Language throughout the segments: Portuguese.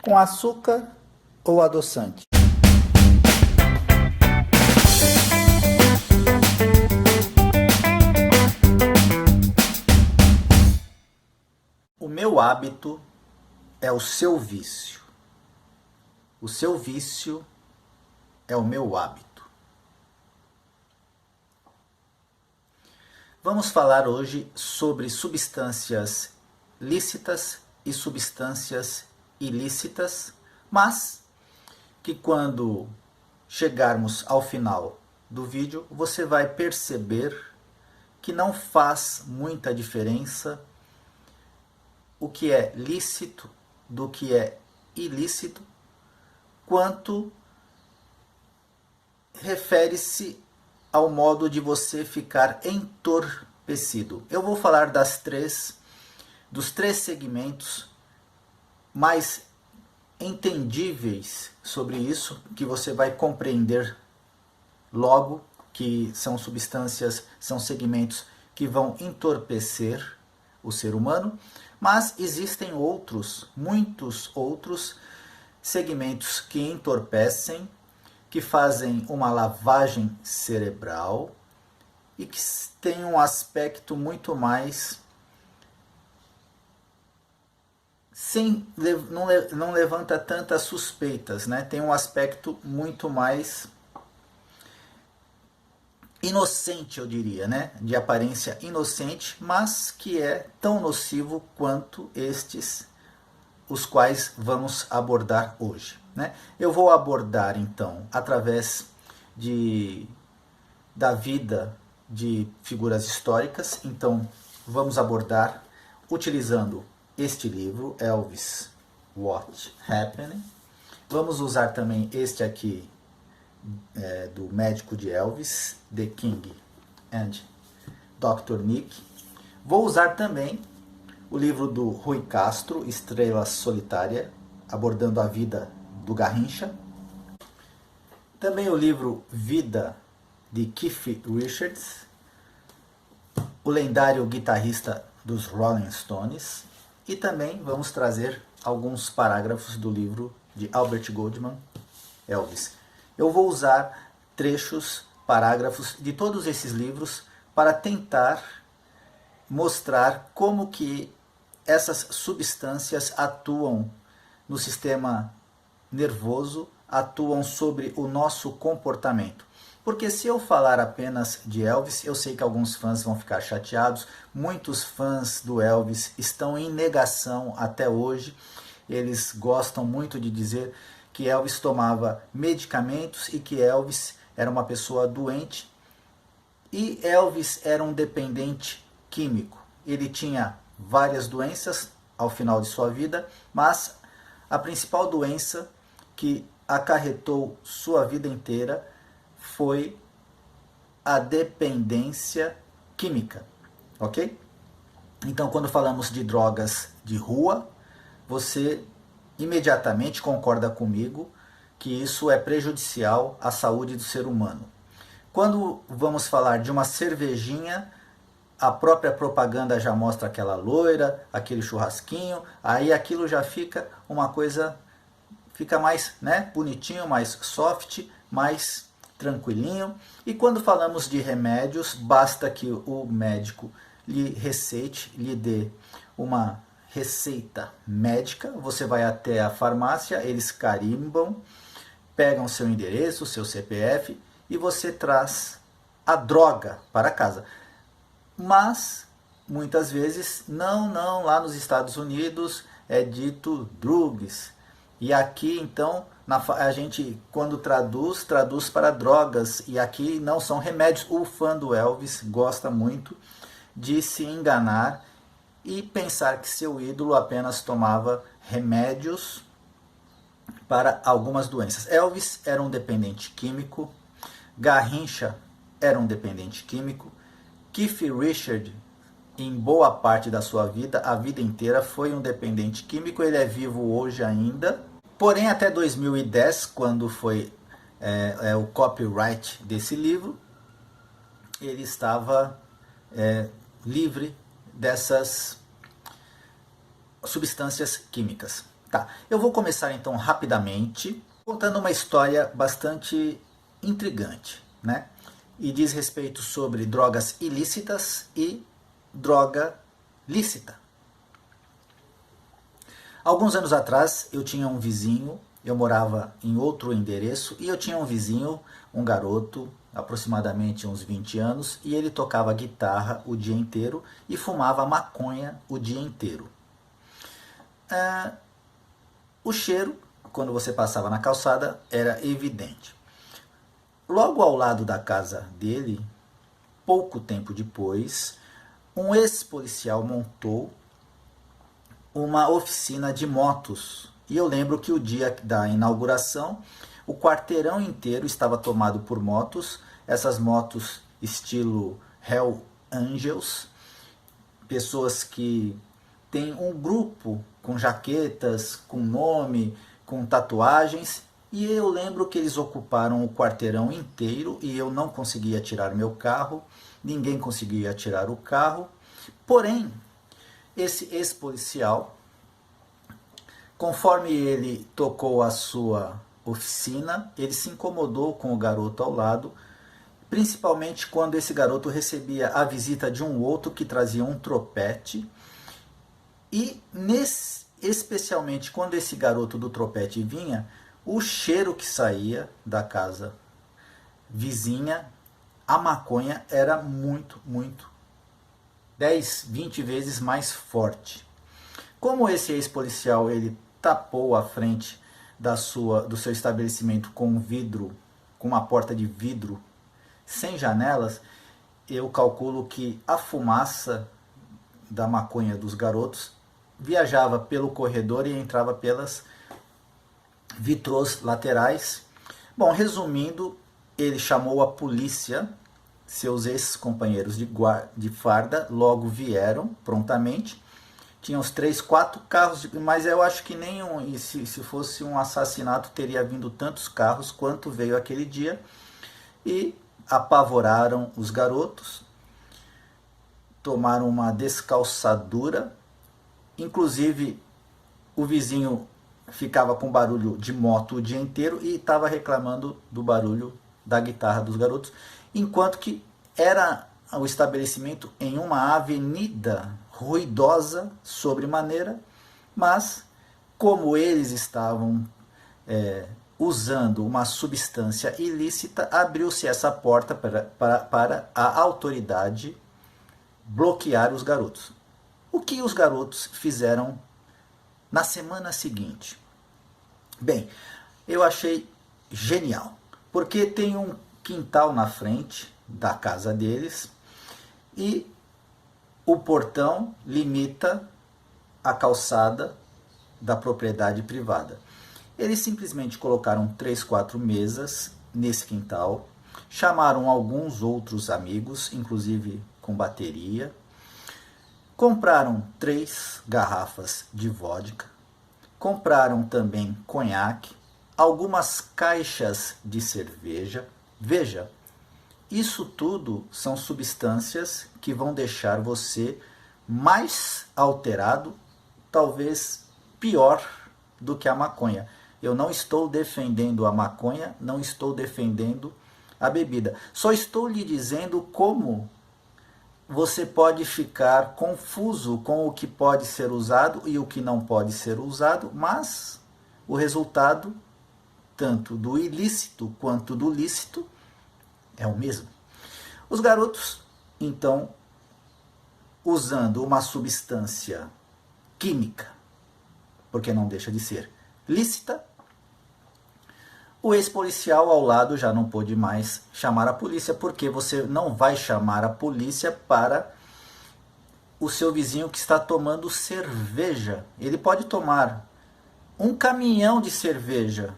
com açúcar ou adoçante. O meu hábito é o seu vício. O seu vício é o meu hábito. Vamos falar hoje sobre substâncias lícitas e substâncias ilícitas, mas que quando chegarmos ao final do vídeo, você vai perceber que não faz muita diferença o que é lícito do que é ilícito, quanto refere-se ao modo de você ficar entorpecido. Eu vou falar dos três segmentos mais entendíveis sobre isso, que você vai compreender logo, que são substâncias, são segmentos que vão entorpecer o ser humano, mas existem outros, muitos outros segmentos que entorpecem, que fazem uma lavagem cerebral e que tem um aspecto muito mais não levanta tantas suspeitas, né? Tem um aspecto muito mais inocente, eu diria, né? De aparência inocente, mas que é tão nocivo quanto estes, os quais vamos abordar hoje, né? Eu vou abordar então através da vida de figuras históricas. Então vamos abordar utilizando este livro, Elvis, What Happened. Vamos usar também este aqui, do médico de Elvis, The King and Dr. Nick. Vou usar também o livro do Rui Castro, Estrela Solitária, abordando a vida do Garrincha. Também o livro Vida, de Keith Richards, o lendário guitarrista dos Rolling Stones. E também vamos trazer alguns parágrafos do livro de Albert Goldman, Elvis. Eu vou usar trechos, parágrafos de todos esses livros para tentar mostrar como que essas substâncias atuam no sistema nervoso, atuam sobre o nosso comportamento. Porque se eu falar apenas de Elvis, eu sei que alguns fãs vão ficar chateados. Muitos fãs do Elvis estão em negação até hoje. Eles gostam muito de dizer que Elvis tomava medicamentos e que Elvis era uma pessoa doente. E Elvis era um dependente químico. Ele tinha várias doenças ao final de sua vida, mas a principal doença que acarretou sua vida inteira foi a dependência química, ok? Então, quando falamos de drogas de rua, você imediatamente concorda comigo que isso é prejudicial à saúde do ser humano. Quando vamos falar de uma cervejinha, a própria propaganda já mostra aquela loira, aquele churrasquinho, aí aquilo já fica uma coisa, fica mais, né, bonitinho, mais soft, mais tranquilinho. E quando falamos de remédios, basta que o médico lhe receite, lhe dê uma receita médica, você vai até a farmácia, eles carimbam, pegam seu endereço, seu CPF e você traz a droga para casa. Mas muitas vezes não, lá nos Estados Unidos é dito drugs. E aqui então a gente quando traduz para drogas, e aqui não são remédios. O fã do Elvis gosta muito de se enganar e pensar que seu ídolo apenas tomava remédios para algumas doenças. Elvis era um dependente químico, Garrincha era um dependente químico, Keith Richards, em boa parte da sua vida, a vida inteira, foi um dependente químico. Ele é vivo hoje ainda, porém até 2010, quando foi o copyright desse livro, ele estava livre dessas substâncias químicas. Tá, eu vou começar então rapidamente, contando uma história bastante intrigante, né? E diz respeito sobre drogas ilícitas e droga lícita. Alguns anos atrás eu tinha um vizinho, eu morava em outro endereço, e eu tinha um vizinho, um garoto, aproximadamente uns 20 anos, e ele tocava guitarra o dia inteiro e fumava maconha o dia inteiro. O cheiro, quando você passava na calçada, era evidente. Logo ao lado da casa dele, pouco tempo depois, um ex-policial montou uma oficina de motos. E eu lembro que o dia da inauguração, o quarteirão inteiro estava tomado por motos, essas motos estilo Hell Angels, pessoas que têm um grupo com jaquetas, com nome, com tatuagens, e eu lembro que eles ocuparam o quarteirão inteiro e eu não conseguia tirar meu carro, ninguém conseguia tirar o carro, porém, esse ex-policial, conforme ele tocou a sua oficina, ele se incomodou com o garoto ao lado, principalmente quando esse garoto recebia a visita de um outro que trazia um tropete, e especialmente quando esse garoto do tropete vinha, o cheiro que saía da casa vizinha, a maconha era muito, 10, 20 vezes mais forte. Como esse ex-policial ele tapou a frente do seu estabelecimento com vidro, com uma porta de vidro sem janelas, eu calculo que a fumaça da maconha dos garotos viajava pelo corredor e entrava pelas vitrôs laterais. Bom, resumindo, ele chamou a polícia. Seus ex-companheiros de farda logo vieram prontamente. Tinha uns 3, 4 carros, mas eu acho que nenhum, e se fosse um assassinato, teria vindo tantos carros quanto veio aquele dia. E apavoraram os garotos, tomaram uma descalçadura. Inclusive, o vizinho ficava com barulho de moto o dia inteiro e estava reclamando do barulho da guitarra dos garotos, enquanto que era o estabelecimento em uma avenida ruidosa sobremaneira, mas como eles estavam usando uma substância ilícita, abriu-se essa porta para a autoridade bloquear os garotos. O que os garotos fizeram na semana seguinte? Bem, eu achei genial, porque tem um quintal na frente da casa deles e o portão limita a calçada da propriedade privada. Eles simplesmente colocaram 3, 4 mesas nesse quintal, chamaram alguns outros amigos, inclusive com bateria, compraram 3 garrafas de vodka, compraram também conhaque, algumas caixas de cerveja. Veja, isso tudo são substâncias que vão deixar você mais alterado, talvez pior do que a maconha. Eu não estou defendendo a maconha, não estou defendendo a bebida. Só estou lhe dizendo como você pode ficar confuso com o que pode ser usado e o que não pode ser usado, mas o resultado, tanto do ilícito quanto do lícito, é o mesmo. Os garotos, então, usando uma substância química, porque não deixa de ser lícita, o ex-policial ao lado já não pôde mais chamar a polícia, porque você não vai chamar a polícia para o seu vizinho que está tomando cerveja. Ele pode tomar um caminhão de cerveja,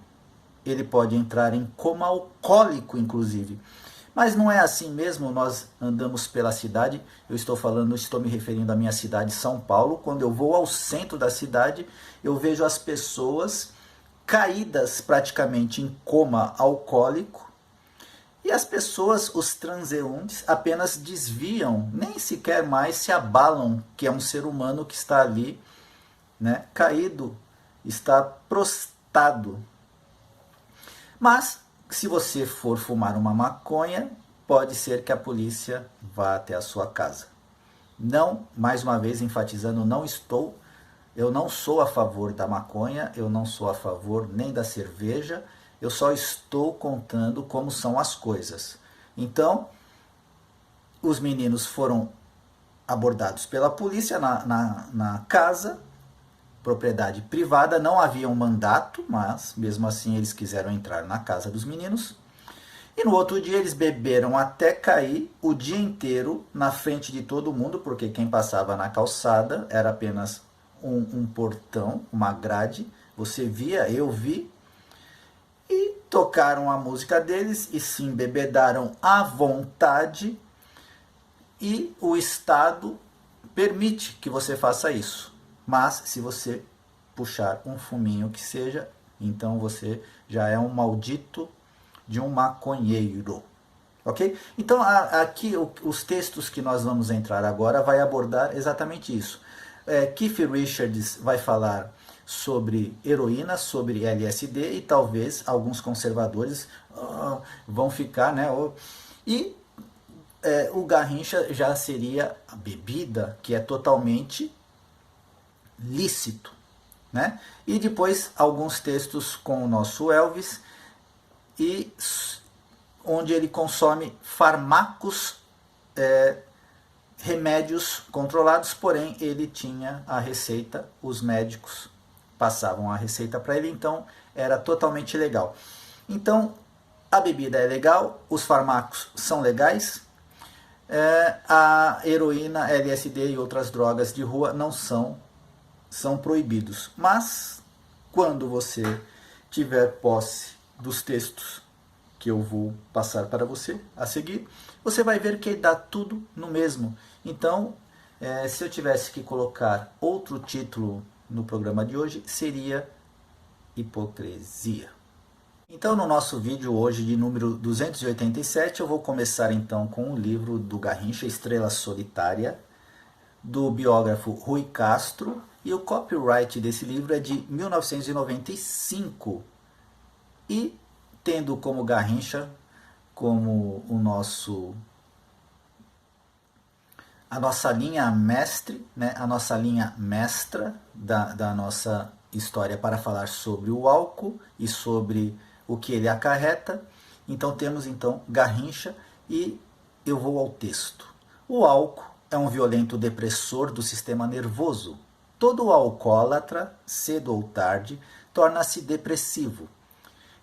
ele pode entrar em coma alcoólico, inclusive. Mas não é assim mesmo. Nós andamos pela cidade, eu estou me referindo à minha cidade, São Paulo. Quando eu vou ao centro da cidade, eu vejo as pessoas caídas praticamente em coma alcoólico, e as pessoas, os transeuntes, apenas desviam, nem sequer mais se abalam, que é um ser humano que está ali, né, caído está prostrado. Mas, se você for fumar uma maconha, pode ser que a polícia vá até a sua casa. Não, mais uma vez enfatizando, eu não sou a favor da maconha, eu não sou a favor nem da cerveja, eu só estou contando como são as coisas. Então, os meninos foram abordados pela polícia na casa, propriedade privada, não havia um mandato, mas mesmo assim eles quiseram entrar na casa dos meninos. E no outro dia eles beberam até cair o dia inteiro na frente de todo mundo, porque quem passava na calçada era apenas um portão, uma grade. Você via, eu vi. E tocaram a música deles e se embebedaram à vontade. E o Estado permite que você faça isso. Mas se você puxar um fuminho que seja, então você já é um maldito de um maconheiro. Ok? Então aqui os textos que nós vamos entrar agora vai abordar exatamente isso. Keith Richards vai falar sobre heroína, sobre LSD e talvez alguns conservadores vão ficar, né? O Garrincha já seria a bebida que é totalmente lícito, né? E depois alguns textos com o nosso Elvis, e onde ele consome fármacos, remédios controlados, porém ele tinha a receita, os médicos passavam a receita para ele, então era totalmente legal. Então a bebida é legal, os fármacos são legais, a heroína, LSD e outras drogas de rua não são proibidos. Mas quando você tiver posse dos textos que eu vou passar para você a seguir, você vai ver que dá tudo no mesmo. Então, se eu tivesse que colocar outro título no programa de hoje, seria hipocrisia. Então, no nosso vídeo hoje de número 287, eu vou começar então com o livro do Garrincha, Estrela Solitária, do biógrafo Rui Castro, e o copyright desse livro é de 1995, e tendo como Garrincha como a nossa linha mestre, né, a nossa linha mestra da nossa história para falar sobre o álcool e sobre o que ele acarreta. Então temos então Garrincha, e eu vou ao texto. O álcool é um violento depressor do sistema nervoso. Todo alcoólatra, cedo ou tarde, torna-se depressivo.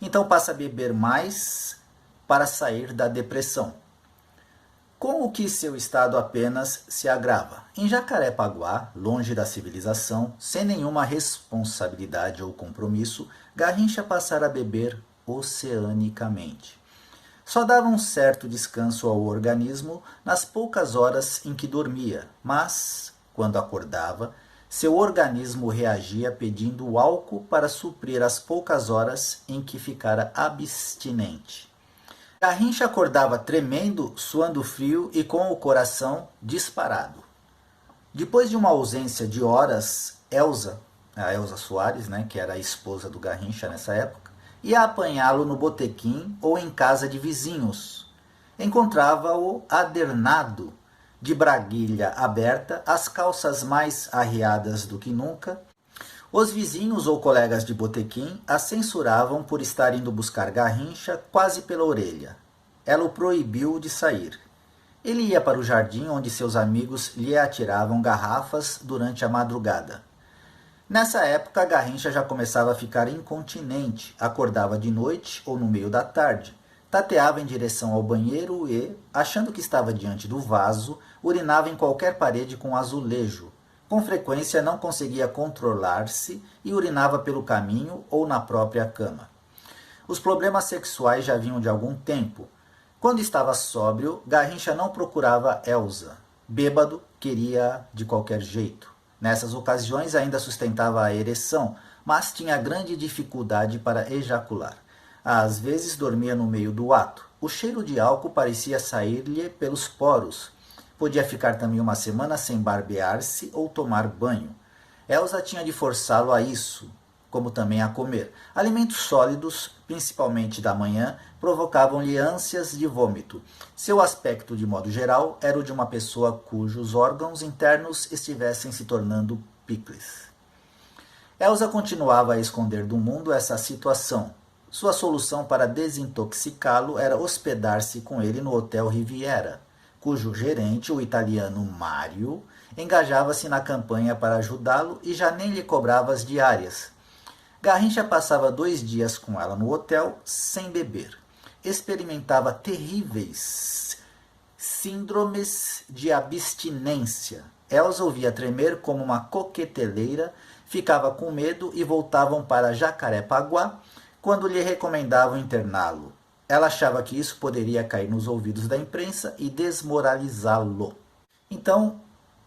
Então passa a beber mais para sair da depressão, com o que seu estado apenas se agrava. Em Jacarepaguá, longe da civilização, sem nenhuma responsabilidade ou compromisso, Garrincha passara a beber oceanicamente. Só dava um certo descanso ao organismo nas poucas horas em que dormia, mas, quando acordava, seu organismo reagia pedindo álcool para suprir as poucas horas em que ficara abstinente. Garrincha acordava tremendo, suando frio e com o coração disparado. Depois de uma ausência de horas, a Elza Soares, né, que era a esposa do Garrincha nessa época, ia apanhá-lo no botequim ou em casa de vizinhos. Encontrava-o adernado, de braguilha aberta, as calças mais arriadas do que nunca. Os vizinhos ou colegas de botequim a censuravam por estar indo buscar Garrincha quase pela orelha. Ela o proibiu de sair. Ele ia para o jardim onde seus amigos lhe atiravam garrafas durante a madrugada. Nessa época, Garrincha já começava a ficar incontinente, acordava de noite ou no meio da tarde, tateava em direção ao banheiro e, achando que estava diante do vaso, urinava em qualquer parede com azulejo. Com frequência não conseguia controlar-se e urinava pelo caminho ou na própria cama. Os problemas sexuais já vinham de algum tempo. Quando estava sóbrio, Garrincha não procurava Elza. Bêbado, queria de qualquer jeito. Nessas ocasiões ainda sustentava a ereção, mas tinha grande dificuldade para ejacular. Às vezes dormia no meio do ato. O cheiro de álcool parecia sair-lhe pelos poros. Podia ficar também uma semana sem barbear-se ou tomar banho. Elza tinha de forçá-lo a isso. como também a comer. Alimentos sólidos, principalmente da manhã, provocavam-lhe ânsias de vômito. Seu aspecto, de modo geral, era o de uma pessoa cujos órgãos internos estivessem se tornando picles. Elsa continuava a esconder do mundo essa situação. Sua solução para desintoxicá-lo era hospedar-se com ele no Hotel Riviera, cujo gerente, o italiano Mario, engajava-se na campanha para ajudá-lo e já nem lhe cobrava as diárias. Garrincha passava 2 dias com ela no hotel sem beber. Experimentava terríveis síndromes de abstinência. Elsa ouvia tremer como uma coqueteleira, ficava com medo e voltavam para Jacarepaguá quando lhe recomendavam interná-lo. Ela achava que isso poderia cair nos ouvidos da imprensa e desmoralizá-lo. Então,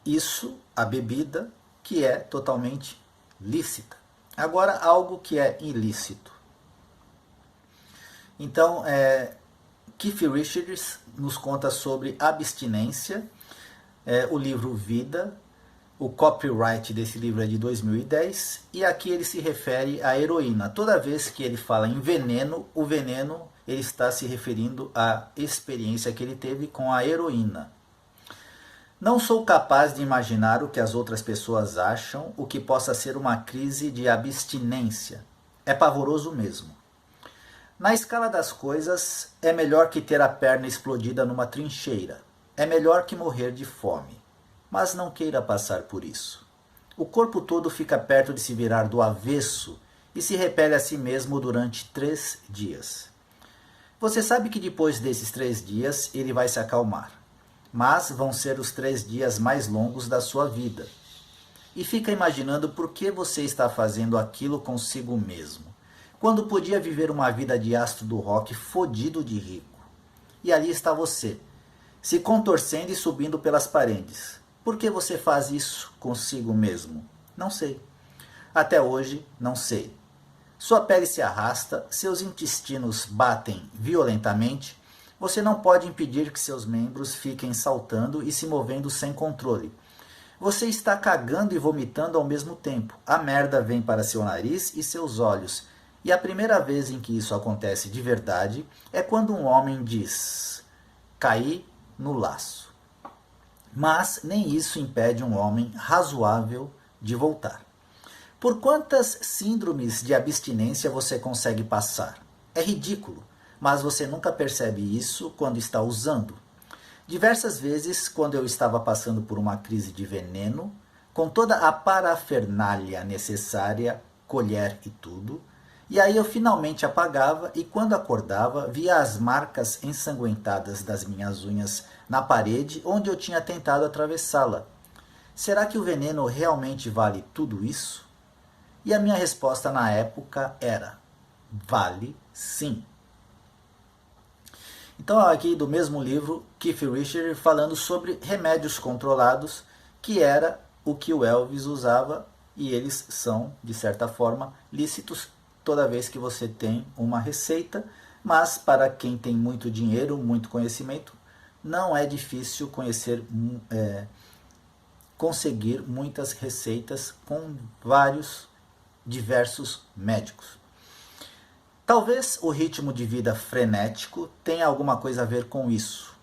isso, a bebida, que é totalmente lícita. Agora, algo que é ilícito. Então, Keith Richards nos conta sobre abstinência, o livro Vida. O copyright desse livro é de 2010 e aqui ele se refere à heroína. Toda vez que ele fala em veneno, o veneno ele está se referindo à experiência que ele teve com a heroína. Não sou capaz de imaginar o que as outras pessoas acham, o que possa ser uma crise de abstinência. É pavoroso mesmo. Na escala das coisas, é melhor que ter a perna explodida numa trincheira. É melhor que morrer de fome. Mas não queira passar por isso. O corpo todo fica perto de se virar do avesso e se repele a si mesmo durante 3 dias. Você sabe que depois desses 3 dias ele vai se acalmar, mas vão ser os 3 dias mais longos da sua vida. E fica imaginando por que você está fazendo aquilo consigo mesmo, quando podia viver uma vida de astro do rock fodido de rico. E ali está você, se contorcendo e subindo pelas paredes. Por que você faz isso consigo mesmo? Não sei. Até hoje, não sei. Sua pele se arrasta, seus intestinos batem violentamente. Você não pode impedir que seus membros fiquem saltando e se movendo sem controle. Você está cagando e vomitando ao mesmo tempo. A merda vem para seu nariz e seus olhos. E a primeira vez em que isso acontece de verdade é quando um homem diz: caí no laço. Mas nem isso impede um homem razoável de voltar. Por quantas síndromes de abstinência você consegue passar? É ridículo, mas você nunca percebe isso quando está usando. Diversas vezes, quando eu estava passando por uma crise de veneno, com toda a parafernália necessária, colher e tudo, e aí eu finalmente apagava e quando acordava via as marcas ensanguentadas das minhas unhas na parede onde eu tinha tentado atravessá-la. Será que o veneno realmente vale tudo isso? E a minha resposta na época era: vale sim. Então aqui do mesmo livro, Keith Richards falando sobre remédios controlados, que era o que o Elvis usava, e eles são, de certa forma, lícitos toda vez que você tem uma receita, mas para quem tem muito dinheiro, muito conhecimento, não é difícil conseguir muitas receitas com vários diversos médicos. Talvez o ritmo de vida frenético tenha alguma coisa a ver com isso.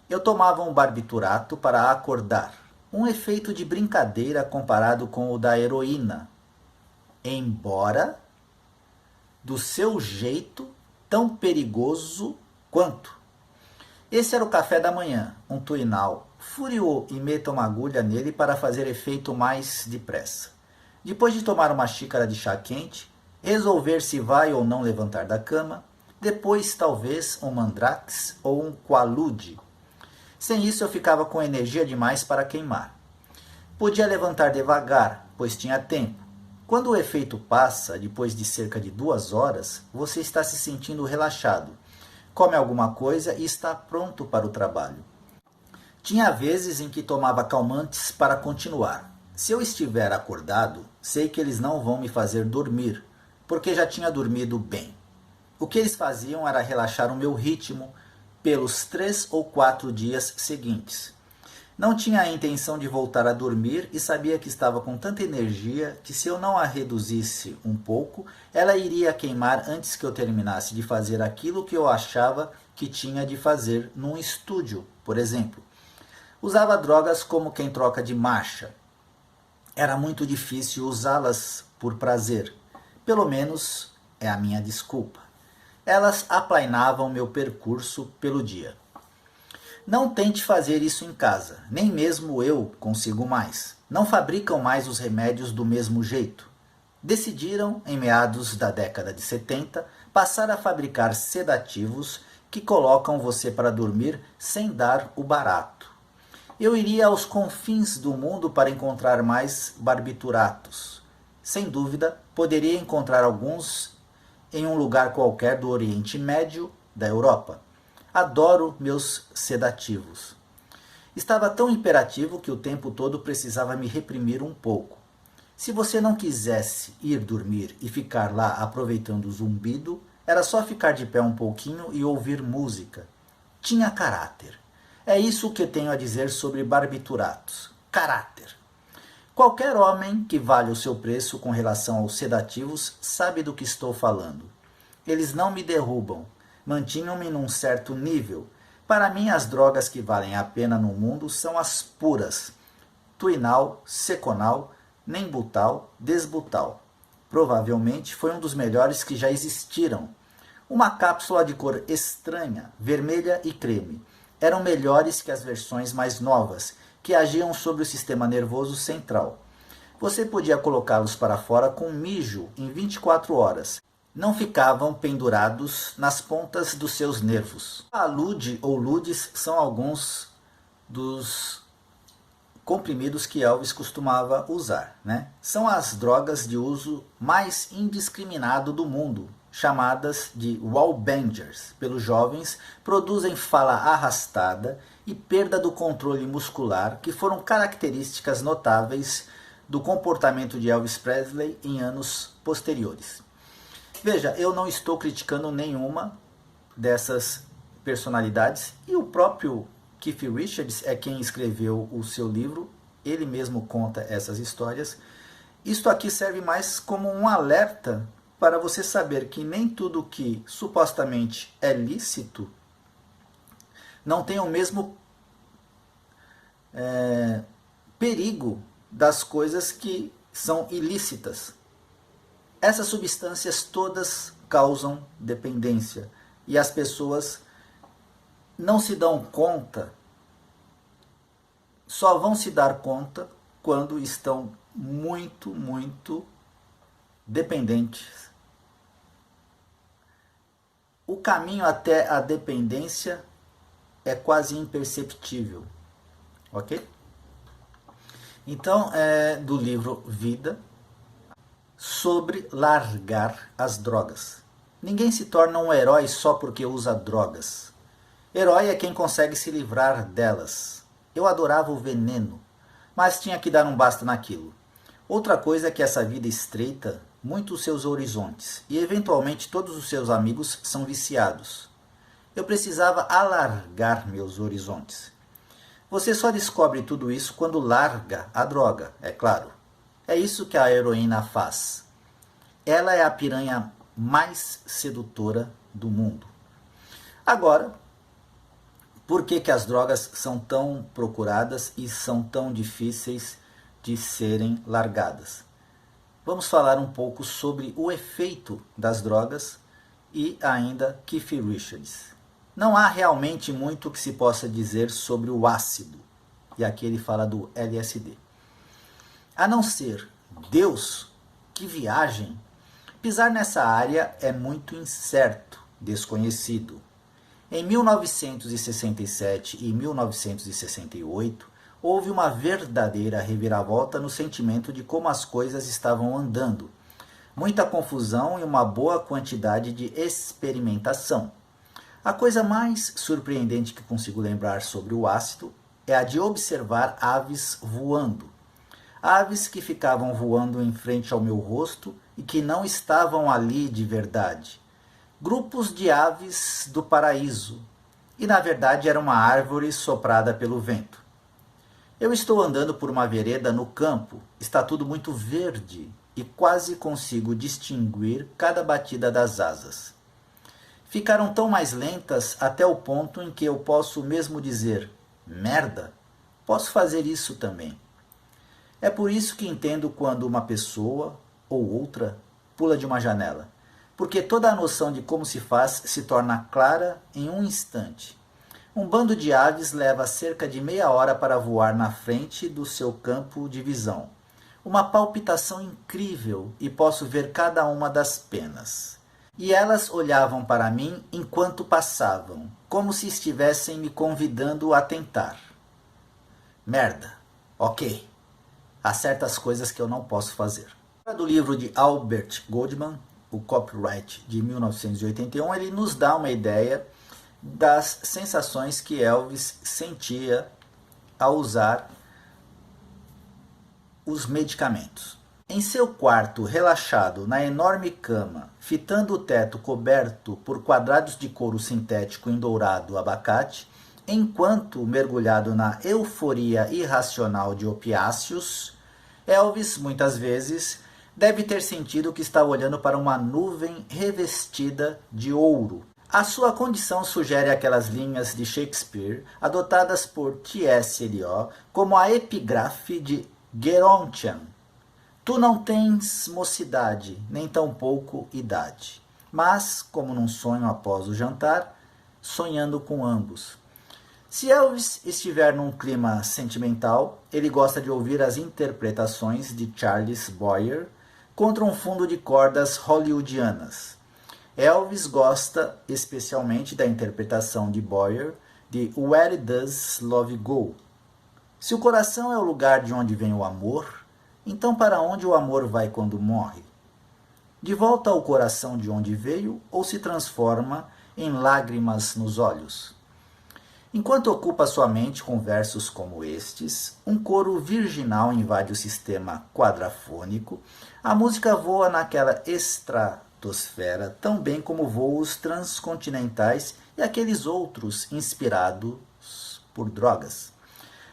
Eu tomava um barbiturato para acordar, um efeito de brincadeira comparado com o da heroína, embora do seu jeito tão perigoso quanto. Esse era o café da manhã, um tuinal. Furiou e meta uma agulha nele para fazer efeito mais depressa. Depois de tomar uma xícara de chá quente, resolver se vai ou não levantar da cama, depois talvez um mandrax ou um qualude. Sem isso eu ficava com energia demais para queimar. Podia levantar devagar, pois tinha tempo. Quando o efeito passa, depois de cerca de 2 horas, você está se sentindo relaxado. Come alguma coisa e está pronto para o trabalho. Tinha vezes em que tomava calmantes para continuar. Se eu estiver acordado, sei que eles não vão me fazer dormir, porque já tinha dormido bem. O que eles faziam era relaxar o meu ritmo pelos 3 ou 4 dias seguintes. Não tinha a intenção de voltar a dormir e sabia que estava com tanta energia que, se eu não a reduzisse um pouco, ela iria queimar antes que eu terminasse de fazer aquilo que eu achava que tinha de fazer num estúdio, por exemplo. Usava drogas como quem troca de marcha. Era muito difícil usá-las por prazer. Pelo menos é a minha desculpa. Elas aplainavam meu percurso pelo dia. Não tente fazer isso em casa, nem mesmo eu consigo mais. Não fabricam mais os remédios do mesmo jeito. Decidiram, em meados da década de 70, passar a fabricar sedativos que colocam você para dormir sem dar o barato. Eu iria aos confins do mundo para encontrar mais barbituratos. Sem dúvida, poderia encontrar alguns em um lugar qualquer do Oriente Médio, da Europa. Adoro meus sedativos. Estava tão imperativo que o tempo todo precisava me reprimir um pouco. Se você não quisesse ir dormir e ficar lá aproveitando o zumbido, era só ficar de pé um pouquinho e ouvir música. Tinha caráter. É isso que tenho a dizer sobre barbituratos. Caráter. Qualquer homem que valha o seu preço com relação aos sedativos sabe do que estou falando. Eles não me derrubam. Mantinham-me num certo nível. Para mim, as drogas que valem a pena no mundo são as puras. Tuinal, Seconal, Nembutal, Desbutal. Provavelmente foi um dos melhores que já existiram. Uma cápsula de cor estranha, vermelha e creme. Eram melhores que as versões mais novas, que agiam sobre o sistema nervoso central. Você podia colocá-los para fora com mijo em 24 horas. Não ficavam pendurados nas pontas dos seus nervos. A Lude ou Ludes são alguns dos comprimidos que Elvis costumava usar, né? São as drogas de uso mais indiscriminado do mundo, chamadas de wallbangers pelos jovens, produzem fala arrastada e perda do controle muscular, que foram características notáveis do comportamento de Elvis Presley em anos posteriores. Veja, eu não estou criticando nenhuma dessas personalidades, e o próprio Keith Richards é quem escreveu o seu livro, ele mesmo conta essas histórias. Isto aqui serve mais como um alerta para você saber que nem tudo que supostamente é lícito não tem o mesmo perigo das coisas que são ilícitas. Essas substâncias todas causam dependência e as pessoas não se dão conta, só vão se dar conta quando estão muito, muito dependentes. O caminho até a dependência é quase imperceptível, ok? Então, do livro Vida, sobre largar as drogas. Ninguém se torna um herói só porque usa drogas. Herói é quem consegue se livrar delas. Eu adorava o veneno, mas tinha que dar um basta naquilo. Outra coisa é que essa vida estreita muito os seus horizontes e eventualmente todos os seus amigos são viciados. Eu precisava alargar meus horizontes. Você só descobre tudo isso quando larga a droga, é claro. É isso que a heroína faz. Ela é a piranha mais sedutora do mundo. Agora, por que as drogas são tão procuradas e são tão difíceis de serem largadas? Vamos falar um pouco sobre o efeito das drogas e ainda Keith Richards. Não há realmente muito que se possa dizer sobre o ácido, e aqui ele fala do LSD. A não ser Deus, que viagem, pisar nessa área é muito incerto, desconhecido. Em 1967 e 1968, houve uma verdadeira reviravolta no sentimento de como as coisas estavam andando. Muita confusão e uma boa quantidade de experimentação. A coisa mais surpreendente que consigo lembrar sobre o ácido é a de observar aves voando. Aves que ficavam voando em frente ao meu rosto e que não estavam ali de verdade. Grupos de aves do paraíso. E na verdade era uma árvore soprada pelo vento. Eu estou andando por uma vereda no campo, está tudo muito verde e quase consigo distinguir cada batida das asas. Ficaram tão mais lentas até o ponto em que eu posso mesmo dizer: merda, posso fazer isso também. É por isso que entendo quando uma pessoa ou outra pula de uma janela, porque toda a noção de como se faz se torna clara em um instante. Um bando de aves leva cerca de meia hora para voar na frente do seu campo de visão. Uma palpitação incrível e posso ver cada uma das penas. E elas olhavam para mim enquanto passavam, como se estivessem me convidando a tentar. Merda, ok. Há certas coisas que eu não posso fazer. Do livro de Albert Goldman, o Copyright de 1981, ele nos dá uma ideia das sensações que Elvis sentia ao usar os medicamentos. Em seu quarto, relaxado na enorme cama, fitando o teto coberto por quadrados de couro sintético em dourado abacate, enquanto mergulhado na euforia irracional de opiáceos, Elvis, muitas vezes, deve ter sentido que está olhando para uma nuvem revestida de ouro. A sua condição sugere aquelas linhas de Shakespeare adotadas por T.S. Eliot como a epígrafe de Gerontian. Tu não tens mocidade, nem tampouco idade, mas, como num sonho após o jantar, sonhando com ambos. Se Elvis estiver num clima sentimental, ele gosta de ouvir as interpretações de Charles Boyer contra um fundo de cordas hollywoodianas. Elvis gosta especialmente da interpretação de Boyer de Where Does Love Go? Se o coração é o lugar de onde vem o amor, então para onde o amor vai quando morre? De volta ao coração de onde veio ou se transforma em lágrimas nos olhos? Enquanto ocupa sua mente com versos como estes, um coro virginal invade o sistema quadrafônico, a música voa naquela estratosfera tão bem como voos transcontinentais e aqueles outros inspirados por drogas.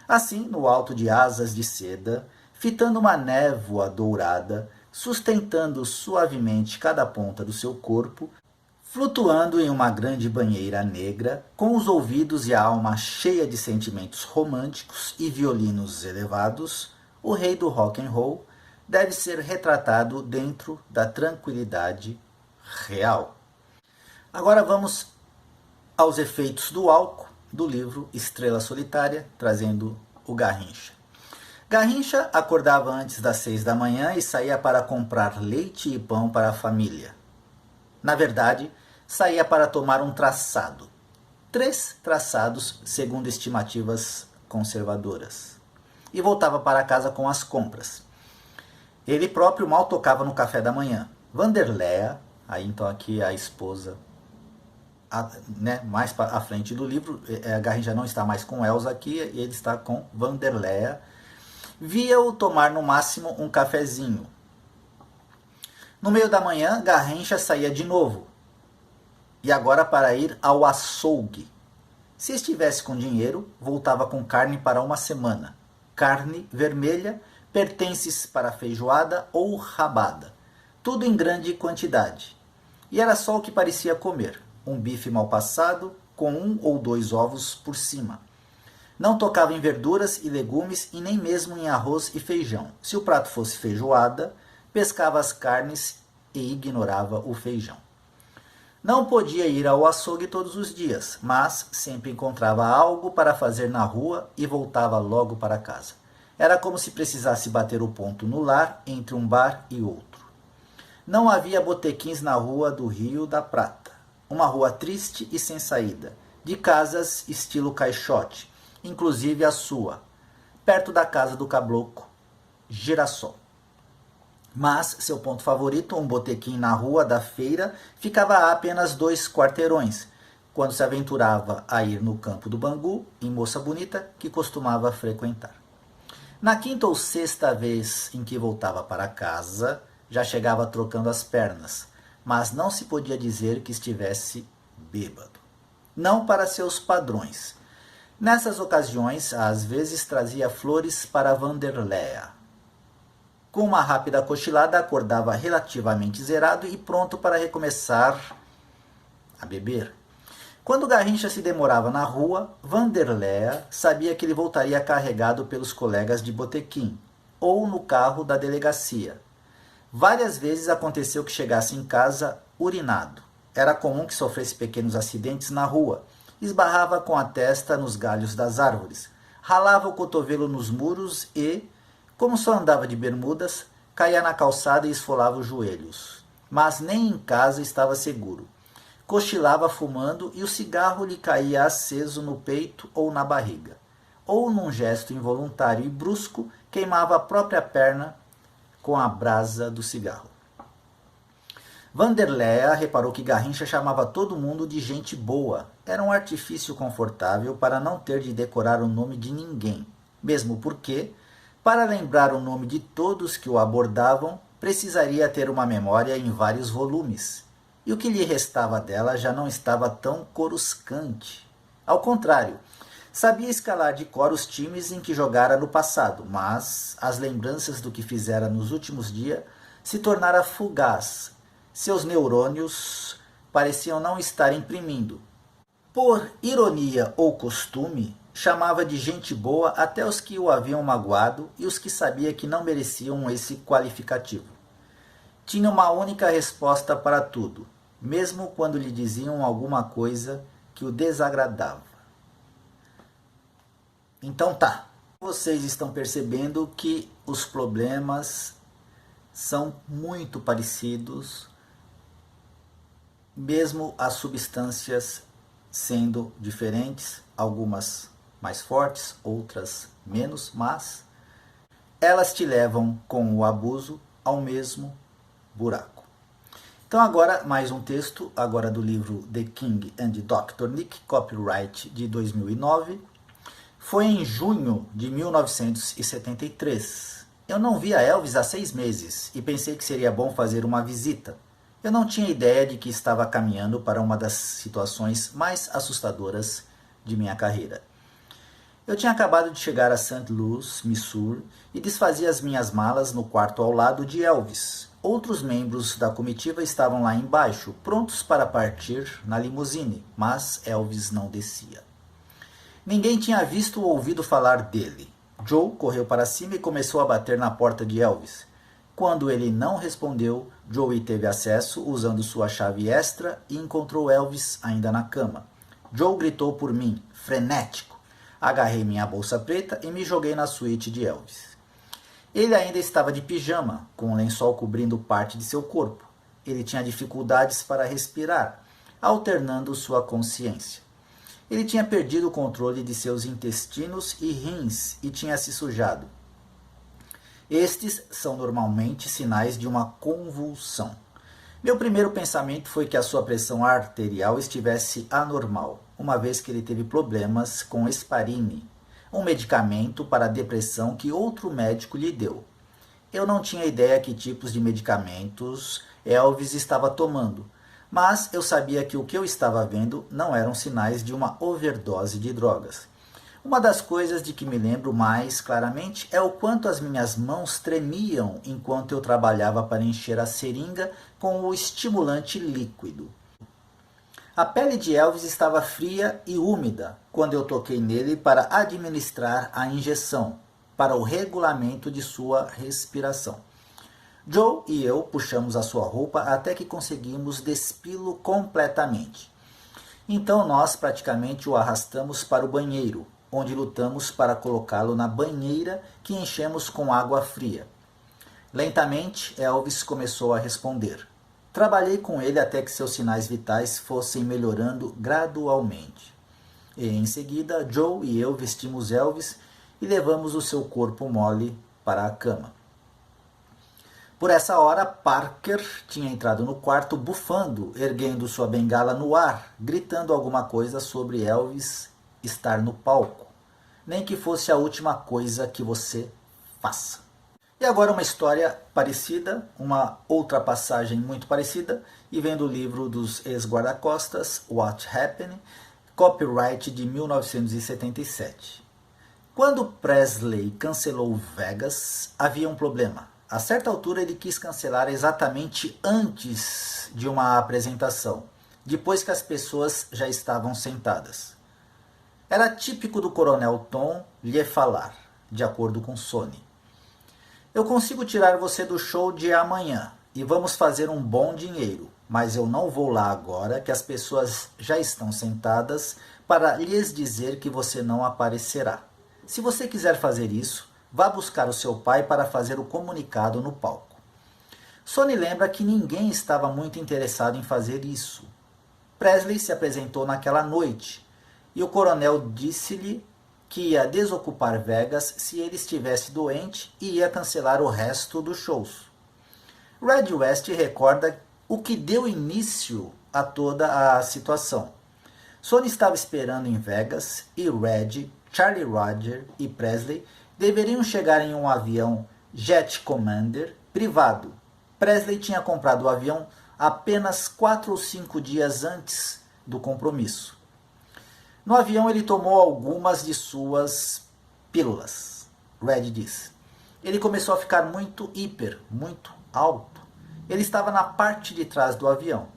Assim, no alto de asas de seda, fitando uma névoa dourada, sustentando suavemente cada ponta do seu corpo, flutuando em uma grande banheira negra, com os ouvidos e a alma cheia de sentimentos românticos e violinos elevados, o rei do rock and roll deve ser retratado dentro da tranquilidade real. Agora vamos aos efeitos do álcool do livro Estrela Solitária, trazendo o Garrincha. Garrincha acordava antes das 6 da manhã e saía para comprar leite e pão para a família. Na verdade, saía para tomar um traçado. 3 traçados, segundo estimativas conservadoras. E voltava para casa com as compras. Ele próprio mal tocava no café da manhã. Vanderléa, aí então aqui a esposa, mais à frente do livro, a Garrincha não está mais com Elsa aqui, ele está com Vanderléa, via-o tomar no máximo um cafezinho. No meio da manhã, Garrincha saía de novo, e agora para ir ao açougue. Se estivesse com dinheiro, voltava com carne para uma semana. Carne vermelha, pertences para feijoada ou rabada. Tudo em grande quantidade. E era só o que parecia comer. Um bife mal passado, com 1 ou 2 ovos por cima. Não tocava em verduras e legumes e nem mesmo em arroz e feijão. Se o prato fosse feijoada, pescava as carnes e ignorava o feijão. Não podia ir ao açougue todos os dias, mas sempre encontrava algo para fazer na rua e voltava logo para casa. Era como se precisasse bater o ponto no lar entre um bar e outro. Não havia botequins na rua do Rio da Prata. Uma rua triste e sem saída, de casas estilo caixote, inclusive a sua, perto da casa do caboclo Girassol. Mas seu ponto favorito, um botequim na rua da feira, ficava a apenas 2 quarteirões, quando se aventurava a ir no campo do Bangu, em Moça Bonita, que costumava frequentar. Na 5ª ou 6ª vez em que voltava para casa, já chegava trocando as pernas, mas não se podia dizer que estivesse bêbado. Não para seus padrões. Nessas ocasiões, às vezes trazia flores para Vanderleia. Com uma rápida cochilada, acordava relativamente zerado e pronto para recomeçar a beber. Quando Garrincha se demorava na rua, Vanderleia sabia que ele voltaria carregado pelos colegas de botequim, ou no carro da delegacia. Várias vezes aconteceu que chegasse em casa urinado. Era comum que sofresse pequenos acidentes na rua. Esbarrava com a testa nos galhos das árvores, ralava o cotovelo nos muros e, como só andava de bermudas, caía na calçada e esfolava os joelhos. Mas nem em casa estava seguro. Cochilava fumando e o cigarro lhe caía aceso no peito ou na barriga. Ou, num gesto involuntário e brusco, queimava a própria perna com a brasa do cigarro. Vanderleia reparou que Garrincha chamava todo mundo de gente boa. Era um artifício confortável para não ter de decorar o nome de ninguém, mesmo porque, para lembrar o nome de todos que o abordavam, precisaria ter uma memória em vários volumes. E o que lhe restava dela já não estava tão coruscante. Ao contrário, sabia escalar de cor os times em que jogara no passado, mas as lembranças do que fizera nos últimos dias se tornara fugaz. Seus neurônios pareciam não estar imprimindo. Por ironia ou costume, chamava de gente boa até os que o haviam magoado e os que sabia que não mereciam esse qualificativo. Tinha uma única resposta para tudo, mesmo quando lhe diziam alguma coisa que o desagradava. Então tá, vocês estão percebendo que os problemas são muito parecidos, mesmo as substâncias sendo diferentes, algumas mais fortes, outras menos, mas elas te levam com o abuso ao mesmo buraco. Então agora mais um texto, agora do livro The King and the Dr. Nick, copyright de 2009. Foi em junho de 1973. Eu não via Elvis há 6 meses e pensei que seria bom fazer uma visita. Eu não tinha ideia de que estava caminhando para uma das situações mais assustadoras de minha carreira. Eu tinha acabado de chegar a St. Louis, Missouri, e desfazia as minhas malas no quarto ao lado de Elvis. Outros membros da comitiva estavam lá embaixo, prontos para partir na limusine, mas Elvis não descia. Ninguém tinha visto ou ouvido falar dele. Joe correu para cima e começou a bater na porta de Elvis. Quando ele não respondeu, Joey teve acesso usando sua chave extra e encontrou Elvis ainda na cama. Joe gritou por mim, frenético. Agarrei minha bolsa preta e me joguei na suíte de Elvis. Ele ainda estava de pijama, com um lençol cobrindo parte de seu corpo. Ele tinha dificuldades para respirar, alternando sua consciência. Ele tinha perdido o controle de seus intestinos e rins e tinha se sujado. Estes são normalmente sinais de uma convulsão. Meu primeiro pensamento foi que a sua pressão arterial estivesse anormal, uma vez que ele teve problemas com Heparine, um medicamento para a depressão que outro médico lhe deu. Eu não tinha ideia que tipos de medicamentos Elvis estava tomando, mas eu sabia que o que eu estava vendo não eram sinais de uma overdose de drogas. Uma das coisas de que me lembro mais claramente é o quanto as minhas mãos tremiam enquanto eu trabalhava para encher a seringa com o estimulante líquido. A pele de Elvis estava fria e úmida quando eu toquei nele para administrar a injeção, para o regulamento de sua respiração. Joe e eu puxamos a sua roupa até que conseguimos despi-lo completamente. Então nós praticamente o arrastamos para o banheiro, onde lutamos para colocá-lo na banheira que enchemos com água fria. Lentamente, Elvis começou a responder. Trabalhei com ele até que seus sinais vitais fossem melhorando gradualmente. E em seguida, Joe e eu vestimos Elvis e levamos o seu corpo mole para a cama. Por essa hora, Parker tinha entrado no quarto bufando, erguendo sua bengala no ar, gritando alguma coisa sobre Elvis estar no palco. Nem que fosse a última coisa que você faça. E agora uma história parecida, uma outra passagem muito parecida, e vem do livro dos ex-guarda-costas, What Happened, copyright de 1977. Quando Presley cancelou Vegas, havia um problema. A certa altura ele quis cancelar exatamente antes de uma apresentação, depois que as pessoas já estavam sentadas. Era típico do Coronel Tom lhe falar, de acordo com Sony. Eu consigo tirar você do show de amanhã e vamos fazer um bom dinheiro, mas eu não vou lá agora que as pessoas já estão sentadas para lhes dizer que você não aparecerá. Se você quiser fazer isso, vá buscar o seu pai para fazer o comunicado no palco. Sony lembra que ninguém estava muito interessado em fazer isso. Presley se apresentou naquela noite e o coronel disse-lhe que ia desocupar Vegas se ele estivesse doente e ia cancelar o resto dos shows. Red West recorda o que deu início a toda a situação. Sony estava esperando em Vegas e Red, Charlie Roger e Presley deveriam chegar em um avião Jet Commander privado. Presley tinha comprado o avião apenas 4 ou 5 dias antes do compromisso. No avião ele tomou algumas de suas pílulas, Red diz. Ele começou a ficar muito alto. Ele estava na parte de trás do avião.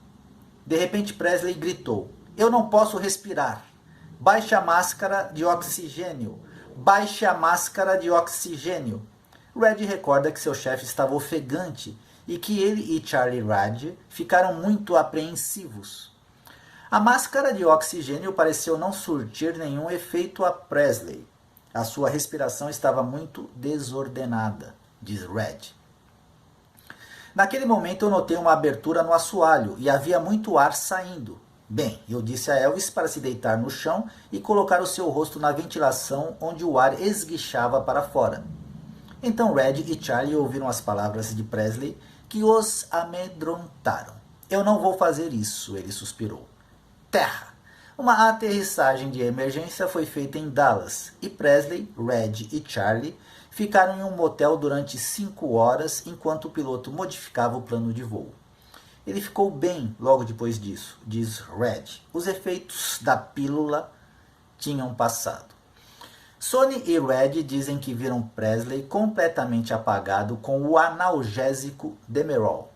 De repente Presley gritou: "Eu não posso respirar. Baixe a máscara de oxigênio. Baixe a máscara de oxigênio." Red recorda que seu chefe estava ofegante e que ele e Charlie Rad ficaram muito apreensivos. A máscara de oxigênio pareceu não surtir nenhum efeito a Presley. A sua respiração estava muito desordenada, diz Red. Naquele momento eu notei uma abertura no assoalho e havia muito ar saindo. Bem, eu disse a Elvis para se deitar no chão e colocar o seu rosto na ventilação onde o ar esguichava para fora. Então Red e Charlie ouviram as palavras de Presley que os amedrontaram. "Eu não vou fazer isso", ele suspirou. Terra! Uma aterrissagem de emergência foi feita em Dallas e Presley, Red e Charlie ficaram em um motel durante 5 horas enquanto o piloto modificava o plano de voo. Ele ficou bem logo depois disso, diz Red. Os efeitos da pílula tinham passado. Sony e Red dizem que viram Presley completamente apagado com o analgésico Demerol,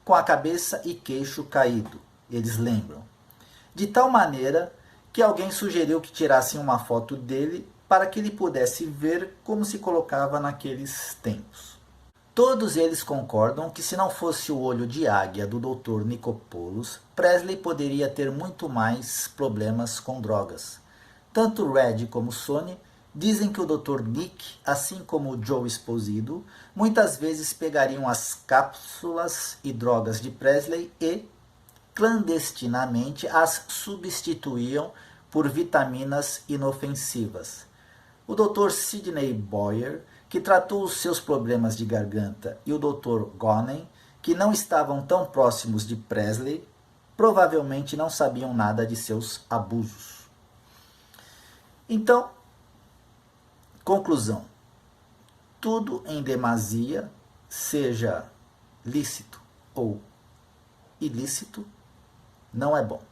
com a cabeça e queixo caído, eles lembram. De tal maneira que alguém sugeriu que tirassem uma foto dele para que ele pudesse ver como se colocava naqueles tempos. Todos eles concordam que se não fosse o olho de águia do Dr. Nicopoulos, Presley poderia ter muito mais problemas com drogas. Tanto Red como Sony dizem que o Dr. Nick, assim como o Joe Esposito, muitas vezes pegariam as cápsulas e drogas de Presley e, clandestinamente, as substituíam por vitaminas inofensivas. O Dr. Sidney Boyer, que tratou os seus problemas de garganta, e o Dr. Gonen, que não estavam tão próximos de Presley, provavelmente não sabiam nada de seus abusos. Então, conclusão: tudo em demasia, seja lícito ou ilícito, não é bom.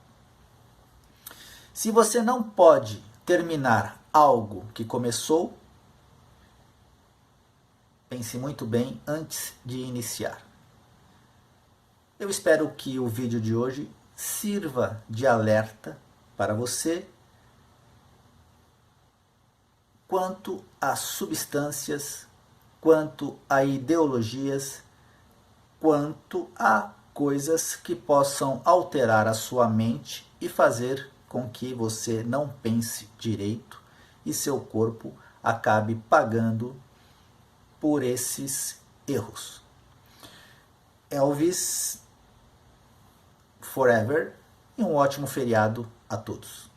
Se você não pode terminar algo que começou, pense muito bem antes de iniciar. Eu espero que o vídeo de hoje sirva de alerta para você quanto a substâncias, quanto a ideologias, quanto a coisas que possam alterar a sua mente e fazer com que você não pense direito e seu corpo acabe pagando por esses erros. Elvis Forever e um ótimo feriado a todos.